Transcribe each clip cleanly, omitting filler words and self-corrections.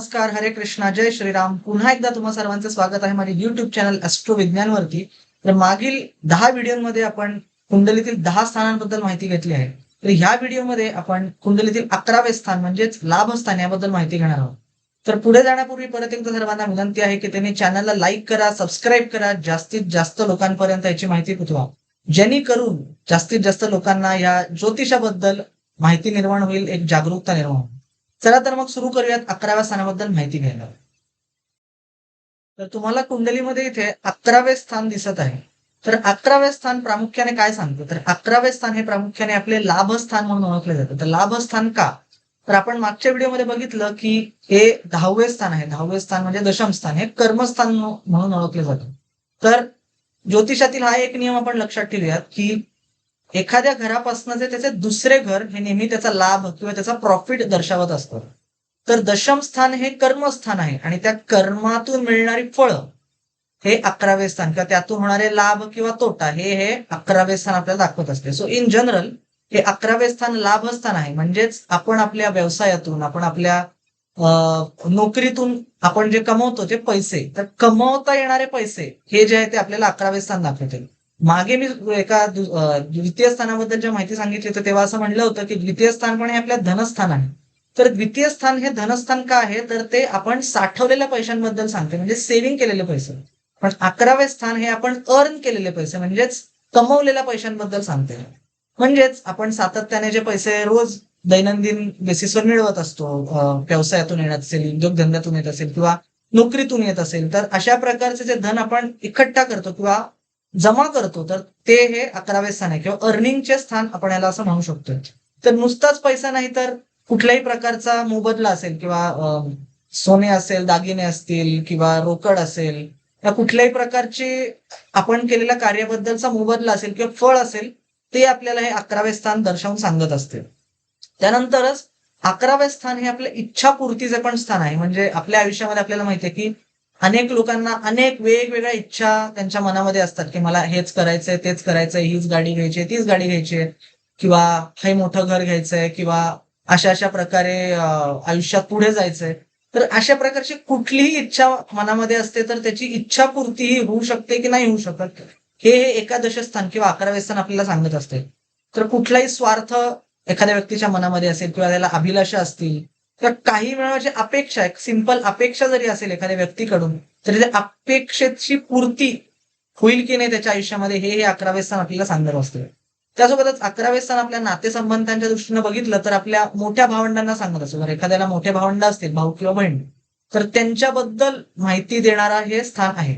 नमस्कार, हरे कृष्णा, जय श्रीराम. पुन्हा एकदा तुम्हा सर्वांचं स्वागत आहे माझ्या युट्यूब चॅनल ॲस्ट्रो विज्ञानवरती. तर मागील 10 व्हिडिओमध्ये आपण कुंडलीतील 10 स्थानांबद्दल माहिती घेतली आहे. तर ह्या व्हिडिओमध्ये आपण कुंडलीतील 11वे स्थान म्हणजेच लाभस्थान याबद्दल माहिती घेणार आहोत. तर पुढे जाण्यापूर्वी परत एकदा सर्वांना विनंती आहे की त्यांनी चॅनलला लाईक करा, सबस्क्राईब करा, जास्तीत जास्त लोकांपर्यंत याची माहिती पोहोचवा, जेणेकरून जास्तीत जास्त लोकांना या ज्योतिषाबद्दल माहिती निर्माण होईल, एक जागरूकता निर्माण होईल. चला तर मग सुरू करूयात 11व्या स्थानाबद्दल माहिती घ्यायला. तर तुम्हाला कुंडलीमध्ये इथे 11वे स्थान दिसत आहे. तर 11वे स्थान प्रामुख्याने काय सांगतं, तर 11वे स्थान हे प्रामुख्याने आपले लाभस्थान म्हणून ओळखले जातं. तर लाभस्थान का, तर आपण मागच्या व्हिडिओमध्ये बघितलं की हे 10वे स्थान आहे. 10वे स्थान म्हणजे दशम स्थान, हे कर्मस्थान म्हणून ओळखले जातं. तर ज्योतिषातील हा एक नियम आपण लक्षात ठेवूयात की एखाद्या घरापासून जे त्याचे दुसरे घर हे नेहमी त्याचा लाभ किंवा त्याचा प्रॉफिट दर्शवत असतं. तर दशम स्थान हे कर्मस्थान आहे आणि त्या कर्मातून मिळणारी फळं हे 11वे स्थान किंवा त्यातून होणारे लाभ किंवा तोटा हे 11वे स्थान आपल्याला दाखवत असते. सो इन जनरल हे 11वे स्थान लाभस्थान आहे. म्हणजेच आपण आपल्या व्यवसायातून, आपण आपल्या नोकरीतून आपण जे कमवतो ते पैसे, तर कमवता येणारे पैसे हे जे आहे ते आपल्याला 11वे स्थान दाखवते. मागे मी एका द्वितीय स्थानाबद्दल जेव्हा माहिती सांगितली तर तेव्हा असं म्हणलं होतं की द्वितीय स्थान पण हे आपल्या धनस्थान आहे. तर द्वितीय स्थान हे धनस्थान का आहे, तर ते आपण साठवलेल्या पैशांबद्दल सांगते, म्हणजे सेव्हिंग केलेले पैसे. पण 11वे स्थान हे आपण अर्न केलेले पैसे म्हणजेच कमवलेल्या पैशांबद्दल सांगते. म्हणजेच आपण सातत्याने जे पैसे रोज दैनंदिन बेसिसवर मिळवत असतो, व्यवसायातून येत असेल, उद्योगधंद्यातून येत असेल किंवा नोकरीतून येत असेल, तर अशा प्रकारचे जे धन आपण इकट्ठा करतो किंवा जमा करतो, तर ते हे 11वे स्थान आहे किंवा अर्निंगचे स्थान आपण याला असं म्हणू शकतो. तर नुसताच पैसा नाही, तर कुठल्याही प्रकारचा मोबदला असेल किंवा सोने असेल, दागिने असतील किंवा रोकड असेल, या कुठल्याही प्रकारचे आपण केलेल्या कार्याबद्दलचा मोबदला असेल किंवा फळ असेल, ते आपल्याला हे 11वे स्थान दर्शवून सांगत असते. त्यानंतरच 11वे स्थान हे आपल्या इच्छापूर्तीचे पण स्थान आहे. म्हणजे आपल्या आयुष्यामध्ये आपल्याला माहिती आहे की अनेक लोकांना अनेक वेगवेगळ्या इच्छा त्यांच्या मनामध्ये असतात की मला हेच करायचंय, तेच करायचंय, हीच गाडी घ्यायची, तीच गाडी घ्यायची, किंवा हे मोठं घर घ्यायचंय, किंवा अशा अशा प्रकारे आयुष्यात पुढे जायचंय. तर अशा प्रकारची कुठलीही इच्छा मनामध्ये असते, तर त्याची इच्छापूर्ती ही होऊ शकते की नाही होऊ शकत, हे एकादश स्थान किंवा 11वे स्थान आपल्याला सांगत असते. तर कुठलाही स्वार्थ एखाद्या व्यक्तीच्या मनामध्ये असेल किंवा त्याला अभिलाषा असतील, तर काही मिळवायची अपेक्षा, एक सिंपल अपेक्षा जरी असेल एखाद्या व्यक्तीकडून, तरी त्या अपेक्षेची पूर्ती होईल की नाही त्याच्या आयुष्यामध्ये हे 11वे स्थान आपल्याला सांगत असते. त्यासोबतच 11वे स्थान आपल्या नातेसंबंधांच्या दृष्टीने बघितलं तर आपल्या मोठ्या भावंडांना सांगत असतो. जर एखाद्याला मोठे भावंड असतील, भाऊ किंवा बहीण, तर त्यांच्याबद्दल माहिती देणारा हे स्थान आहे.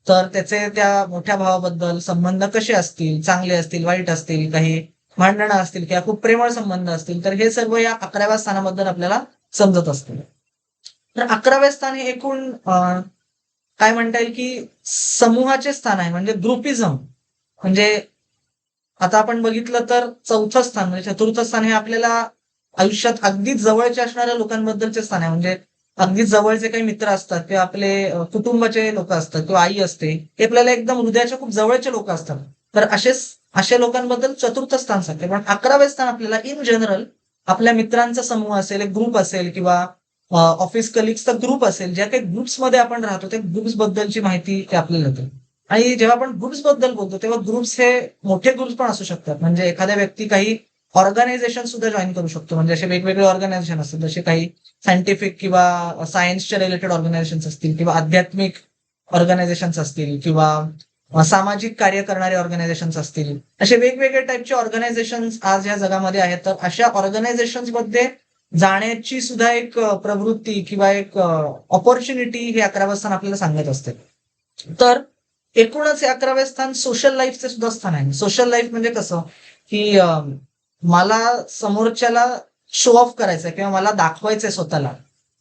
तर त्याचे त्या मोठ्या भावाबद्दल संबंध कसे असतील, चांगले असतील, वाईट असतील, काही भांडणं असतील किंवा खूप प्रेमळ संबंध असतील, तर हे सर्व या 11व्या स्थानाबद्दल आपल्याला समजत असते. तर 11वे स्थान हे एकूण काय म्हणता येईल की समूहाचे स्थान आहे, म्हणजे ग्रुपिझम. म्हणजे आता आपण बघितलं तर चौथं स्थान म्हणजे चतुर्थ स्थान हे आपल्याला आयुष्यात अगदी जवळचे असणाऱ्या लोकांबद्दलचे स्थान आहे. म्हणजे अगदी जवळचे काही मित्र असतात किंवा आपले कुटुंबाचे लोक असतात किंवा आई असते, हे आपल्याला एकदम हृदयाच्या खूप जवळचे लोक असतात. तर अशा लोकांबद्दल चतुर्थ स्थान सांगते. पण 11वे स्थान आपल्याला इन जनरल आपल्या मित्रांचा समूह असेल, एक ग्रुप असेल किंवा ऑफिस कलिग्सचा ग्रुप असेल, ज्या काही ग्रुप्समध्ये आपण राहतो त्या ग्रुप्स बद्दलची माहिती ते आपल्याला देते. आणि जेव्हा आपण ग्रुप्स बद्दल बोलतो तेव्हा ग्रुप्स हे मोठे ग्रुप्स पण असू शकतात. म्हणजे एखाद्या व्यक्ती काही ऑर्गनायझेशन सुद्धा जॉईन करू शकतो. म्हणजे असे वेगवेगळे ऑर्गनायझेशन असतात, जसे काही सायंटिफिक किंवा सायन्सच्या रिलेटेड ऑर्गनायझेशन्स असतील किंवा आध्यात्मिक ऑर्गनायझेशन्स असतील किंवा सामाजिक कार्य करणारे ऑर्गनायझेशन्स असतील. असे वेगवेगळे टाईपचे ऑर्गनायझेशन्स आज या जगामध्ये आहेत. तर अशा ऑर्गनायझेशन्स मध्ये जाण्याची सुद्धा एक प्रवृत्ती किंवा एक ऑपॉर्च्युनिटी हे 11वं स्थान आपल्याला सांगत असते. तर एकूणच हे 11वे स्थान सोशल लाईफचे सुद्धा स्थान आहे. सोशल लाईफ म्हणजे कसं की मला समोरच्याला शो ऑफ करायचंय किंवा मला दाखवायचंय स्वतःला,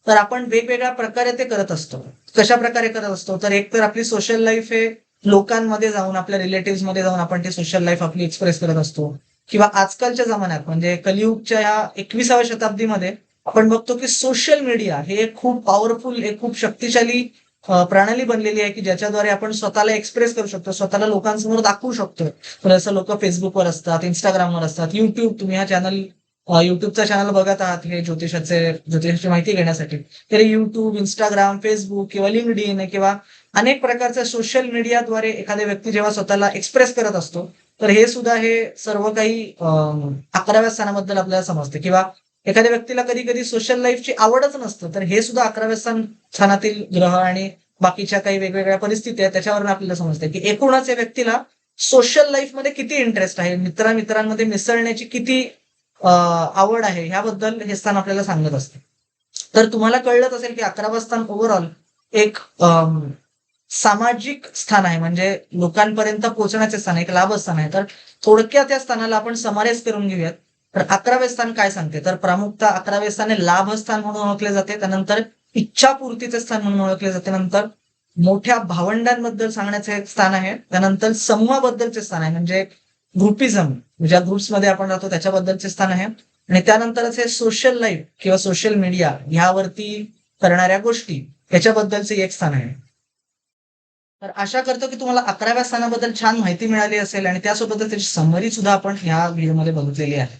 तर आपण वेगवेगळ्या प्रकारे ते करत असतो. कशा प्रकारे करत असतो, तर एक तर आपली सोशल लाईफ हे लोकांमध्ये जाऊन, आपल्या रिलेटिव्ह मध्ये जाऊन आपण ती सोशल लाईफ आपली एक्सप्रेस करत असतो. किंवा आजकालच्या जमान्यात म्हणजे कलियुगच्या ह्या 21व्या शताब्दीमध्ये आपण बघतो की सोशल मीडिया हे खूप पॉवरफुल, एक खूप शक्तिशाली प्रणाली बनलेली आहे की ज्याच्याद्वारे आपण स्वतःला एक्सप्रेस करू शकतो, स्वतःला लोकांसमोर दाखवू शकतो. तर असं लोक फेसबुकवर असतात, इंस्टाग्रामवर असतात, युट्यूब, तुम्ही हा चॅनल युट्यूबचा चॅनल बघत आहात हे ज्योतिषाची माहिती घेण्यासाठी, तर युट्यूब, इंस्टाग्राम, फेसबुक किंवा लिंक्डइन किंवा अनेक प्रकारच्या सोशल मीडियाद्वारे एखाद्या व्यक्ती जेव्हा स्वतःला एक्सप्रेस करत असतो, तर हे सुद्धा हे सर्व काही 11व्या स्थानाबद्दल आपल्याला समजते. किंवा एखाद्या व्यक्तीला कधी कधी सोशल लाईफची आवडच नसतं, तर हे सुद्धा 11व्या स्थानातील ग्रह आणि बाकीच्या काही वेगवेगळ्या परिस्थिती आहेत त्याच्यावरून आपल्याला समजते की एकूणच या व्यक्तीला सोशल लाईफमध्ये किती इंटरेस्ट आहे, मित्रांमध्ये मिसळण्याची किती आवड आहे, ह्याबद्दल हे स्थान आपल्याला सांगत असते. तर तुम्हाला कळलंच असेल की 11वं स्थान ओव्हरऑल एक सामाजिक स्थान आहे, म्हणजे लोकांपर्यंत पोहोचण्याचे स्थान आहे, एक लाभस्थान आहे. तर थोडक्यात या स्थानाला आपण समारेश करून घेऊयात. तर 11वे स्थान काय सांगते, तर प्रामुख्याने 11वे स्थान हे लाभस्थान म्हणून ओळखले जाते, त्यानंतर इच्छापूर्तीचे स्थान म्हणून ओळखले जाते, नंतर मोठ्या भावंडांबद्दल सांगण्याचे एक स्थान आहे, त्यानंतर समूहाबद्दलचे स्थान आहे, म्हणजे ग्रुपिझम, ज्या ग्रुप्समध्ये आपण राहतो त्याच्याबद्दलचे स्थान आहे, आणि त्यानंतरच हे सोशल लाईफ किंवा सोशल मीडिया ह्यावरती करणाऱ्या गोष्टी याच्याबद्दलचे एक स्थान आहे. तर आशा करतो की तुम्हाला 11व्या स्थानाबद्दल छान माहिती मिळाली असेल आणि त्यासोबतच त्याची समरी सुद्धा आपण ह्या व्हिडिओमध्ये बघितलेली आहे.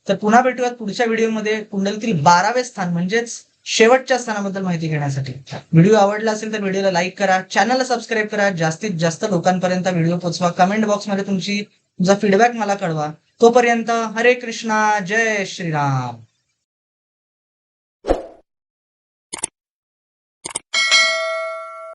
तर पुन्हा भेटूयात पुढच्या व्हिडिओमध्ये कुंडलीतील 12वे स्थान म्हणजेच शेवटच्या स्थानाबद्दल माहिती घेण्यासाठी. व्हिडिओ आवडला असेल तर व्हिडिओला लाईक करा, चॅनलला सबस्क्राईब करा, जास्तीत जास्त लोकांपर्यंत व्हिडिओ पोहोचवा, कमेंट बॉक्समध्ये तुमचा फीडबॅक मला कळवा. तोपर्यंत हरे कृष्णा, जय श्रीराम.